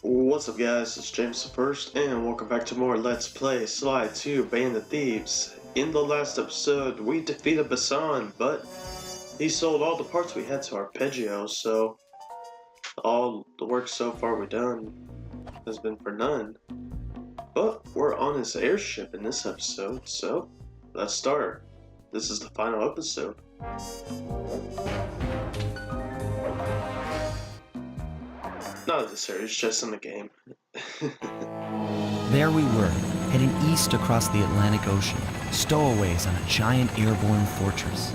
What's up guys, it's James the First, and welcome back to more Let's Play Slide 2 Band of Thieves. In the last episode, we defeated Basan, but he sold all the parts we had to Arpeggio, so all the work so far we've done has been for none. But we're on his airship in this episode, so let's start. This is the final episode. Not in the series, just in the game. There we were, heading east across the Atlantic Ocean, stowaways on a giant airborne fortress.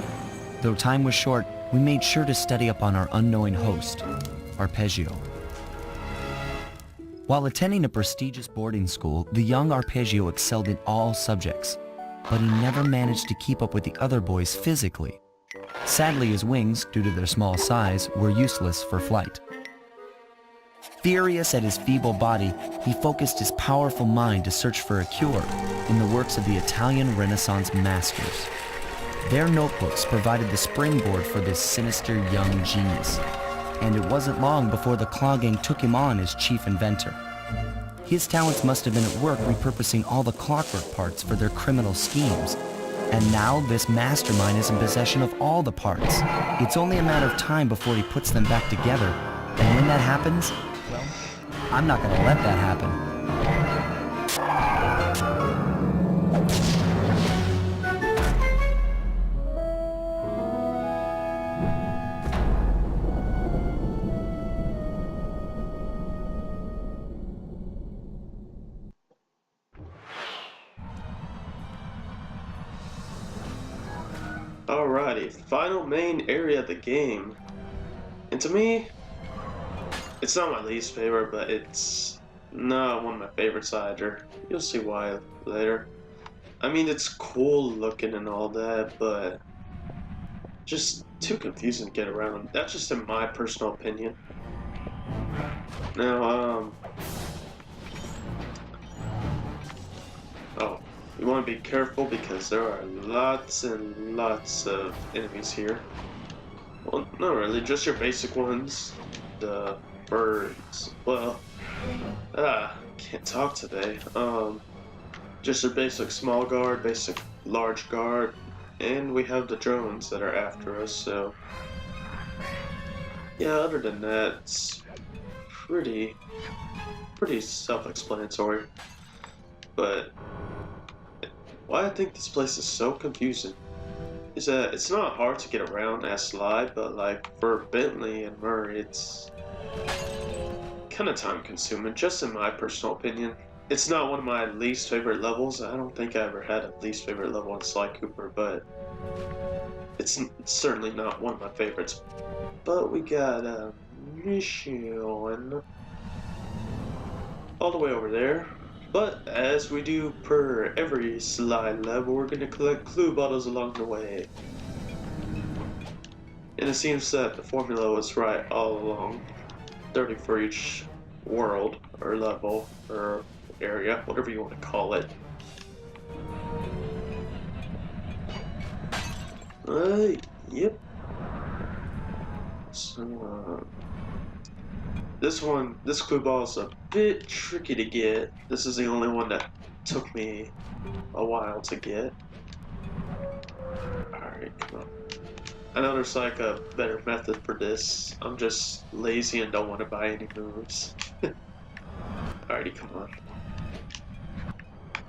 Though time was short, we made sure to study up on our unknowing host, Arpeggio. While attending a prestigious boarding school, the young Arpeggio excelled in all subjects, but he never managed to keep up with the other boys physically. Sadly, his wings, due to their small size, were useless for flight. Furious at his feeble body, he focused his powerful mind to search for a cure in the works of the Italian Renaissance masters. Their notebooks provided the springboard for this sinister young genius, and it wasn't long before the Claw Gang took him on as chief inventor. His talents must have been at work repurposing all the clockwork parts for their criminal schemes, and now this mastermind is in possession of all the parts. It's only a matter of time before he puts them back together, and when that happens, well, I'm not gonna let that happen. Alrighty, final main area of the game. And to me, it's not my least favorite, but it's not one of my favorites either. You'll see why later. I mean, it's cool looking and all that, but just too confusing to get around. That's just in my personal opinion. Now, oh, you want to be careful because there are lots and lots of enemies here. Well, not really, just your basic ones. The birds. Well, can't talk today. Just your basic small guard, basic large guard, and we have the drones that are after us, so yeah, other than that, it's pretty self-explanatory. But why I think this place is so confusing is that it's not hard to get around as Slide, but like for Bentley and Murray, it's kind of time consuming, just in my personal opinion. It's not one of my least favorite levels. I don't think I ever had a least favorite level in Sly Cooper, but it's certainly not one of my favorites. But we got a mission all the way over there. But as we do per every Sly level, we're going to collect clue bottles along the way. And it seems that the formula was right all along. 30 for each world, or level, or area, whatever you want to call it. Yep. So, this clue ball is a bit tricky to get. This is the only one that took me a while to get. Alright, come on. I know there's like a better method for this. I'm just lazy and don't want to buy any moves. Alrighty, come on.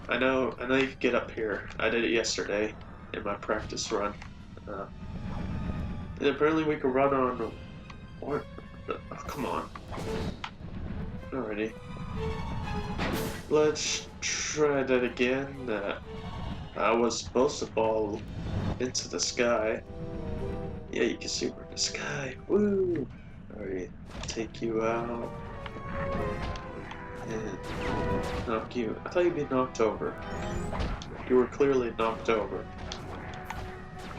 I know you can get up here. I did it yesterday in my practice run. And apparently we can run on... What? Oh, come on. Alrighty. Let's try that again. I was supposed to fall into the sky. Yeah, you can see we're in the sky. Woo! Alright, take you out. And knock you. I thought you'd be knocked over. You were clearly knocked over.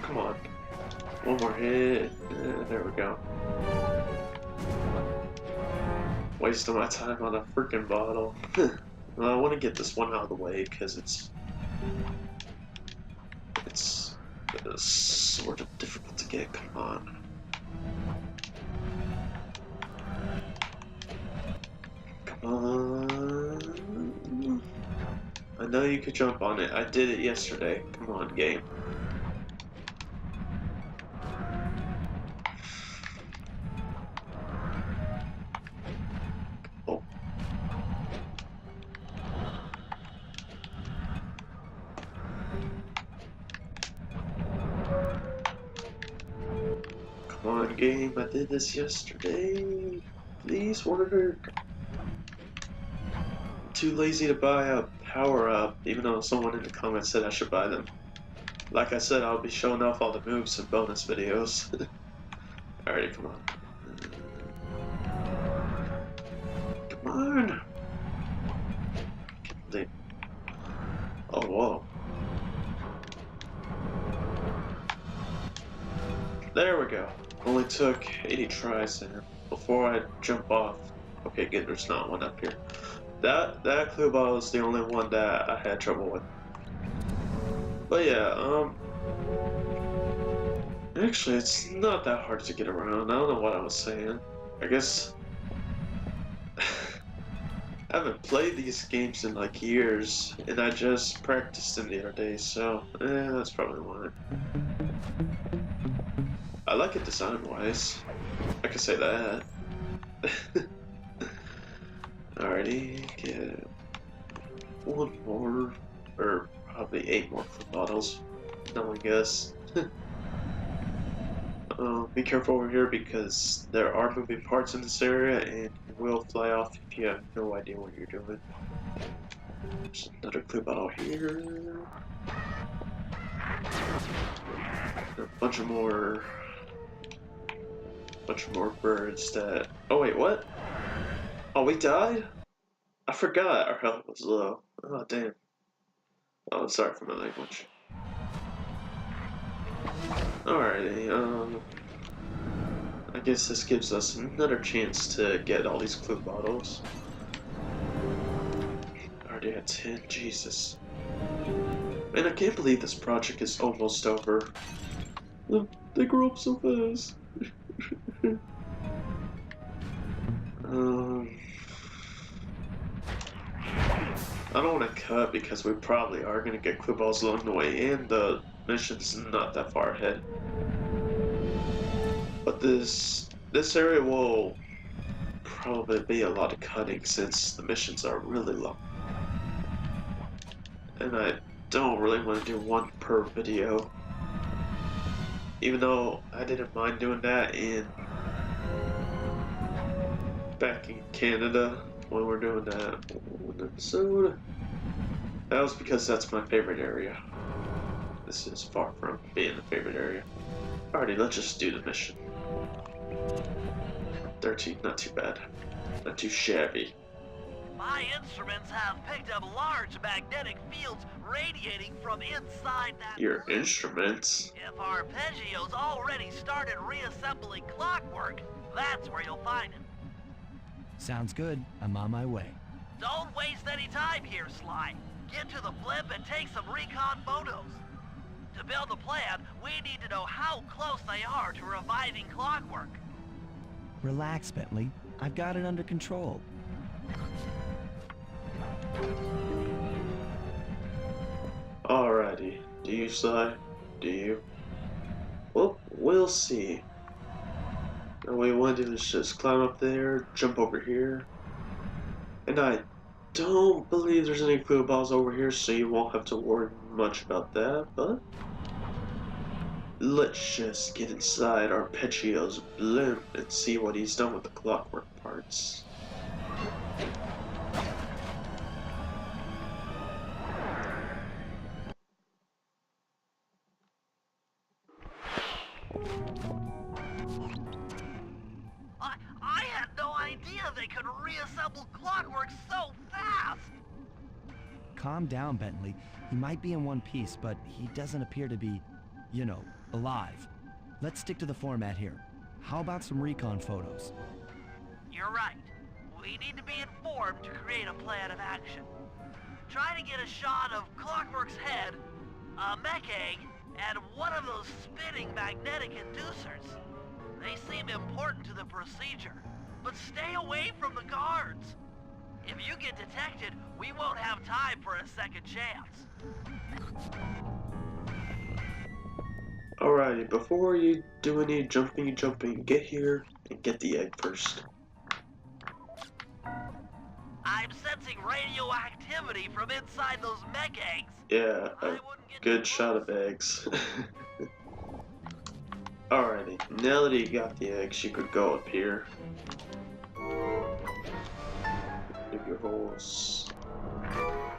Come on. One more hit. There we go. Wasting my time on a freaking bottle. Well, I want to get this one out of the way because it's sort of difficult to get. Come on. Come know you could jump on it. I did it yesterday. Come on, game. Oh. Come on, game. I did this yesterday. Please work. I'm too lazy to buy a power-up, even though someone in the comments said I should buy them. Like I said, I'll be showing off all the moves in bonus videos. Alrighty, come on. Come on! Oh, whoa. There we go. Only took 80 tries there before I jump off. Okay, good, there's not one up here. That clue ball is the only one that I had trouble with. But yeah, actually it's not that hard to get around. I don't know what I was saying. I guess I haven't played these games in like years, and I just practiced them the other day, so that's probably why. I like it design-wise. I can say that. Alrighty, get one more, or probably 8 more flip bottles. Knowing us. Be careful over here because there are moving parts in this area, and you will fly off if you have no idea what you're doing. There's another clue bottle here. A bunch more birds that. Oh wait, what? Oh, we died? I forgot our health was low. Oh damn. Oh, sorry for my language. Alrighty, I guess this gives us another chance to get all these clue bottles. Already at 10, Jesus. Man, I can't believe this project is almost over. They grow up so fast. I don't want to cut because we probably are going to get clue balls along the way, and the mission's not that far ahead. But this area will probably be a lot of cutting since the missions are really long. And I don't really want to do one per video. Even though I didn't mind doing that back in Canada when we're doing that one episode. That was because that's my favorite area. This is far from being a favorite area. Alrighty, let's just do the mission. 13, not too bad. Not too shabby. My instruments have picked up large magnetic fields radiating from inside that... Your instruments? If Arpeggio's already started reassembling clockwork, that's where you'll find it. Sounds good. I'm on my way. Don't waste any time here, Sly. Get to the flip and take some recon photos. To build the plan, we need to know how close they are to reviving clockwork. Relax, Bentley. I've got it under control. Alrighty. Do you, Sly? Do you? Well, we'll see. Now what we want to do is just climb up there, jump over here. And I don't believe there's any clue balls over here, so you won't have to worry much about that, but let's just get inside Arpeggio's blimp and see what he's done with the clockwork parts. I had no idea they could reassemble clockwork so fast! Calm down, Bentley. He might be in one piece, but he doesn't appear to be, you know, alive. Let's stick to the format here. How about some recon photos? You're right. We need to be informed to create a plan of action. Try to get a shot of Clockwork's head, a mech egg, and one of those spinning magnetic inducers. They seem important to the procedure, but stay away from the guards. If you get detected, we won't have time for a second chance. Alrighty, before you do any jumping, get here and get the egg first. I'm sensing radioactivity from inside those mech eggs. Yeah, I a wouldn't get good too shot of close. eggs. Alrighty, now that you got the eggs, you could go up here. Dig your holes.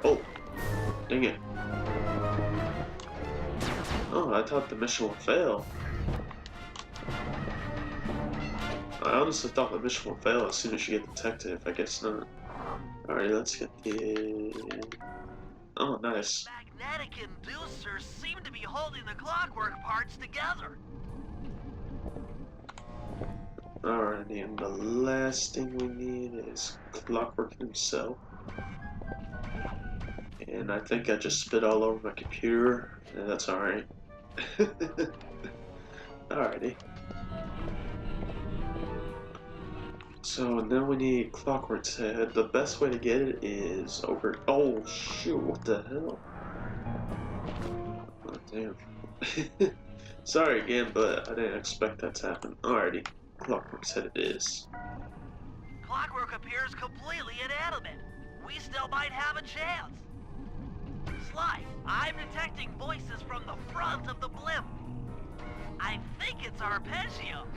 Oh, dang it. Oh, I thought the mission would fail. I honestly thought the mission would fail as soon as you get detected. I guess not. Alright, let's get the... Oh, nice. Magnetic inducers seem to be holding the clockwork parts together. Alrighty, and the last thing we need is Clockwork himself. And I think I just spit all over my computer. Yeah, that's alright. Alrighty. So now we need Clockwork's head. The best way to get it is over... Oh shoot, what the hell? Oh damn. Sorry again, but I didn't expect that to happen. Alrighty, Clockwork's head it is. Clockwork appears completely inanimate. We still might have a chance. Sly, I'm detecting voices from the front of the blimp. I think it's Arpeggio.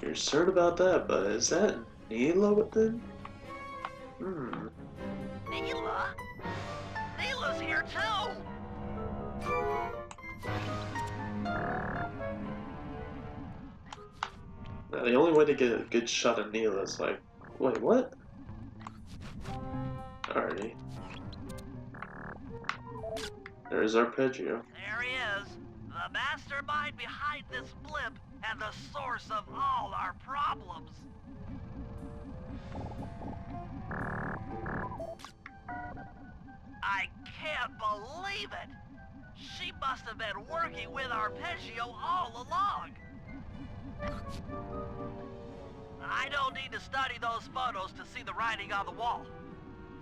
You're certain about that, but is that Nilo with them? Neela? Neela's here too! Now, the only way to get a good shot of Neela is like, wait, what? Alrighty. There's Arpeggio. There he is, the mastermind behind this blimp and the source of all our problems. I can't believe it! She must have been working with Arpeggio all along. I don't need to study those photos to see the writing on the wall.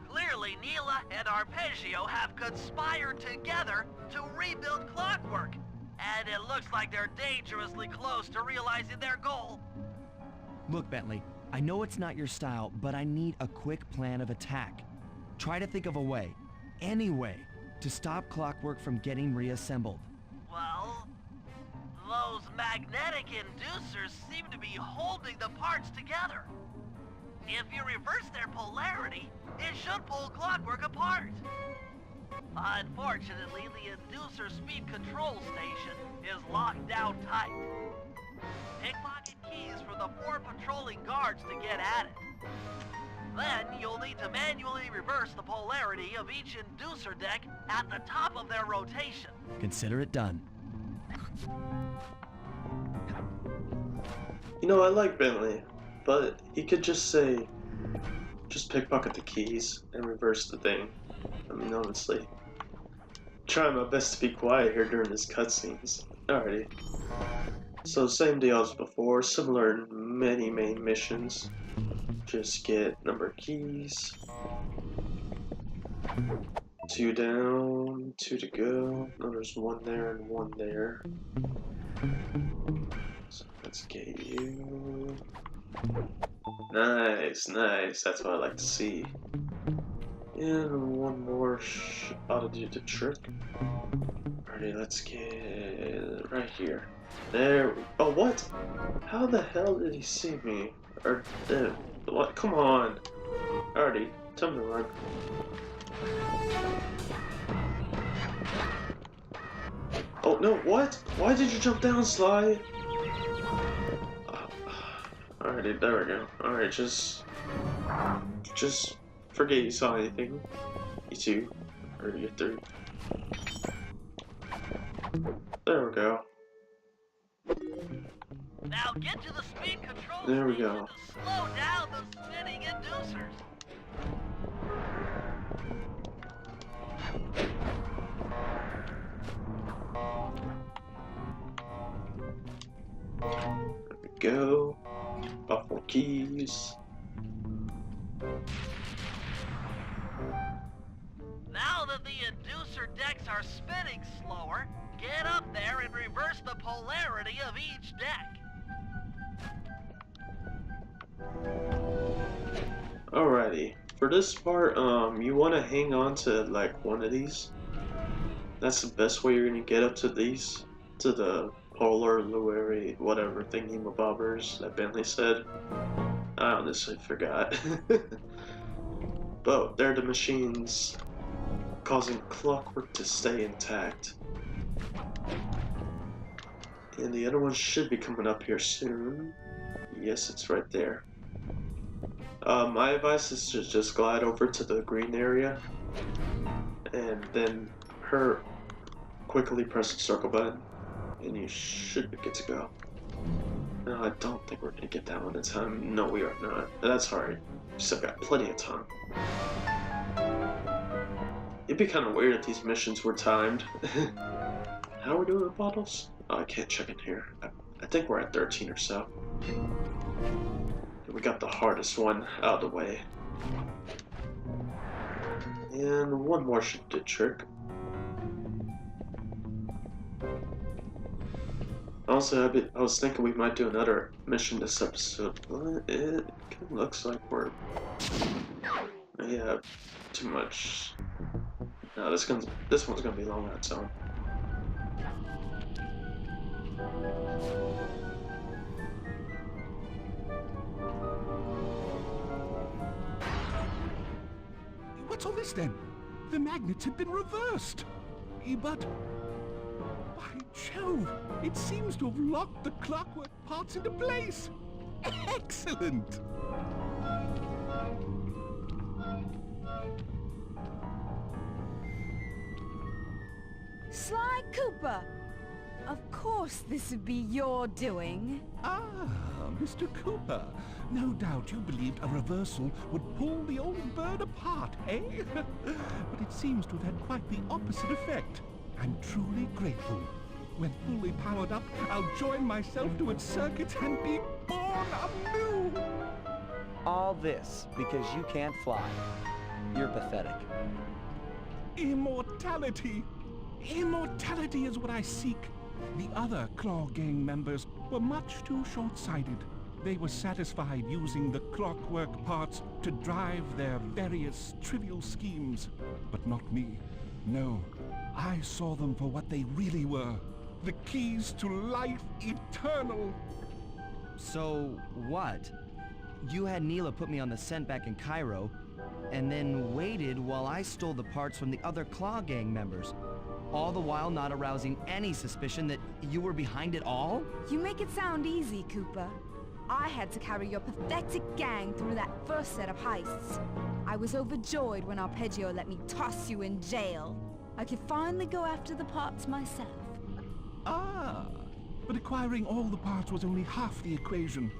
Clearly, Neela and Arpeggio have conspired together to rebuild Clockwork. And it looks like they're dangerously close to realizing their goal. Look, Bentley, I know it's not your style, but I need a quick plan of attack. Try to think of a way, any way, to stop Clockwork from getting reassembled. Well, those magnetic inducers seem to be holding the parts together. If you reverse their polarity, it should pull Clockwork apart. Unfortunately, the inducer speed control station is locked down tight. Pickpocket keys for the 4 patrolling guards to get at it. Then you'll need to manually reverse the polarity of each inducer deck at the top of their rotation. Consider it done. You know, I like Bentley, but he could just say, just pickpocket the keys and reverse the thing. I mean, honestly. Trying my best to be quiet here during his cutscenes. Alrighty. So same deal as before, similar in many main missions. Just get number of keys. 2 down, 2 to go. No, there's 1 there and 1 there. So let's get you. Nice, nice. That's what I like to see. And 1 more ought to do the trick. Alrighty, let's get right here. There. Oh, what? How the hell did he see me? Or did what? Come on. Alrighty, tell me to run. Oh no! What? Why did you jump down, Sly? Alrighty, there we go. Alright, just forget you saw anything. You too. Or you get through. There we go. Now get to the speed control There we station go. to slow down the spinning inducers. There we go. Off keys. Now that the inducer decks are spinning slower, get up there and reverse the polarity of each deck. Alrighty. For this part, you want to hang on to like one of these. That's the best way you're gonna get up to these, to the polar, Luary, whatever thingy-mabobbers that Bentley said. I honestly forgot. But they're the machines causing clockwork to stay intact. And the other one should be coming up here soon. Yes, it's right there. My advice is to just glide over to the green area and then quickly press the circle button and you should be good to go. No, I don't think we're gonna get that one in time. No, we are not. But that's alright. We still got plenty of time. It'd be kind of weird if these missions were timed. How are we doing with bottles? Oh, I can't check in here. I think we're at 13 or so. We got the hardest one out of the way. And one more should do the trick. Also, I was thinking we might do another mission this episode, but it kind of looks like we're... Yeah, too much. No, this one's gonna be long on its own. What's all this then? The magnets have been reversed. But... by Jove, it seems to have locked the clockwork parts into place. Excellent! Sly Cooper! Of course this would be your doing. Ah, Mr. Cooper. No doubt you believed a reversal would pull the old bird apart, eh? But it seems to have had quite the opposite effect. I'm truly grateful. When fully powered up, I'll join myself to its circuits and be born anew! All this because you can't fly. You're pathetic. Immortality! Immortality is what I seek. The other Claw Gang members were much too short-sighted. They were satisfied using the clockwork parts to drive their various trivial schemes. But not me. No, I saw them for what they really were. The keys to life eternal. So, what? You had Neela put me on the scent back in Cairo, and then waited while I stole the parts from the other Claw Gang members. All the while not arousing any suspicion that you were behind it all? You make it sound easy, Cooper. I had to carry your pathetic gang through that first set of heists. I was overjoyed when Arpeggio let me toss you in jail. I could finally go after the parts myself. Ah, but acquiring all the parts was only half the equation.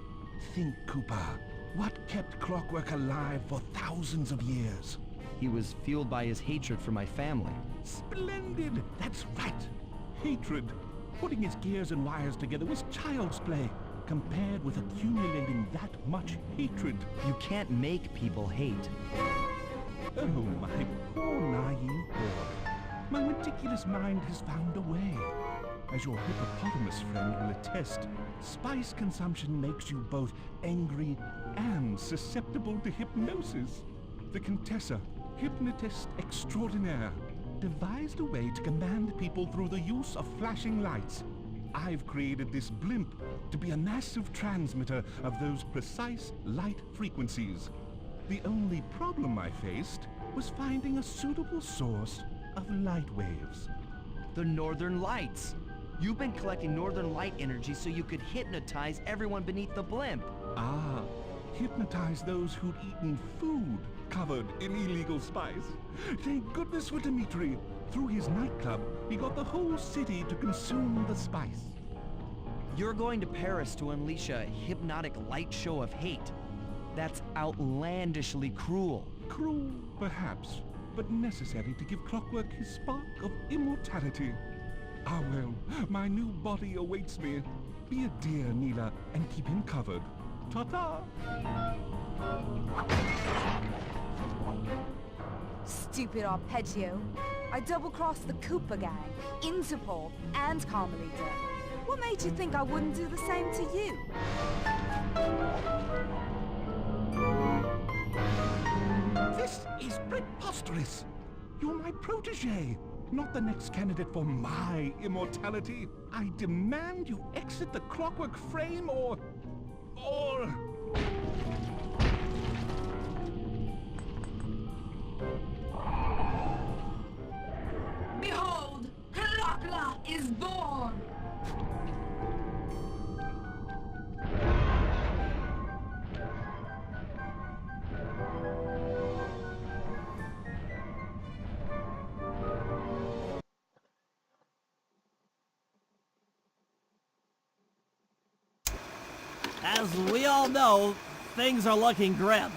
Think, Cooper. What kept clockwork alive for thousands of years? He was fueled by his hatred for my family. Splendid! That's right. Hatred. Putting his gears and wires together was child's play, compared with accumulating that much hatred. You can't make people hate. Oh, my poor naive boy. My meticulous mind has found a way. As your hippopotamus friend will attest, spice consumption makes you both angry and susceptible to hypnosis. The Contessa, hypnotist extraordinaire, devised a way to command people through the use of flashing lights. I've created this blimp to be a massive transmitter of those precise light frequencies. The only problem I faced was finding a suitable source of light waves. The Northern Lights. You've been collecting Northern Light energy so you could hypnotize everyone beneath the blimp. Ah, hypnotize those who'd eaten food covered in illegal spice. Thank goodness for Dimitri. Through his nightclub, he got the whole city to consume the spice. You're going to Paris to unleash a hypnotic light show of hate. That's outlandishly cruel. Cruel, perhaps, but necessary to give clockwork his spark of immortality. Ah well, my new body awaits me. Be a dear, Neela, and keep him covered. Ta-ta! Stupid Arpeggio. I double-crossed the Koopa gang, Interpol, and Carmelita. What made you think I wouldn't do the same to you? This is preposterous! You're my protege, not the next candidate for my immortality. I demand you exit the clockwork frame or... Behold, Helakla is born! As we all know, things are looking grim.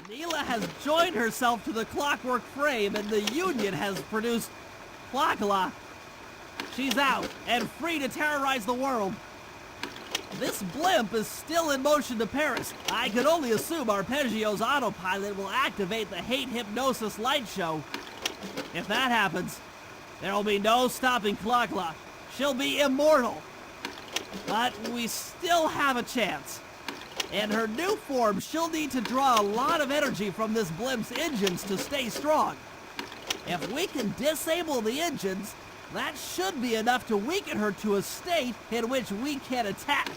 Neela has joined herself to the clockwork frame and the Union has produced Plakala. She's out and free to terrorize the world. This blimp is still in motion to Paris. I could only assume Arpeggio's autopilot will activate the hate hypnosis light show. If that happens, there will be no stopping Plakala. She'll be immortal. But we still have a chance. In her new form, she'll need to draw a lot of energy from this blimp's engines to stay strong. If we can disable the engines, that should be enough to weaken her to a state in which we can attack.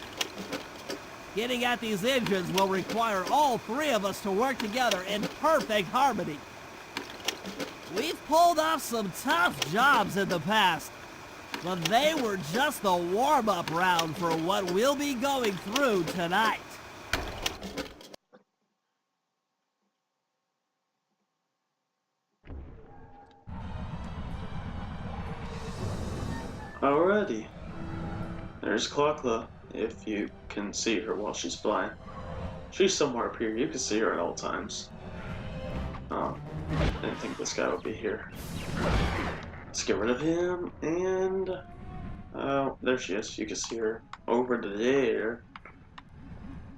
Getting at these engines will require all three of us to work together in perfect harmony. We've pulled off some tough jobs in the past, but they were just the warm-up round for what we'll be going through tonight. Alrighty. There's Klakla, if you can see her while she's flying. She's somewhere up here. You can see her at all times. Oh, I didn't think this guy would be here. Let's get rid of him, and... oh, there she is. You can see her over there.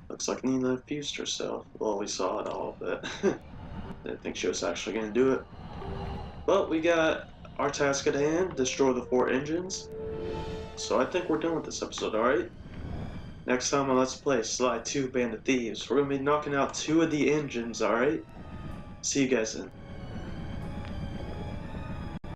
Looks like Nina fused herself. Well, we saw it all, but didn't think she was actually going to do it. But we got our task at hand, destroy the 4 engines. So I think we're done with this episode, alright? Next time on Let's Play Sly 2 Band of Thieves, we're going to be knocking out 2 of the engines, alright? See you guys then.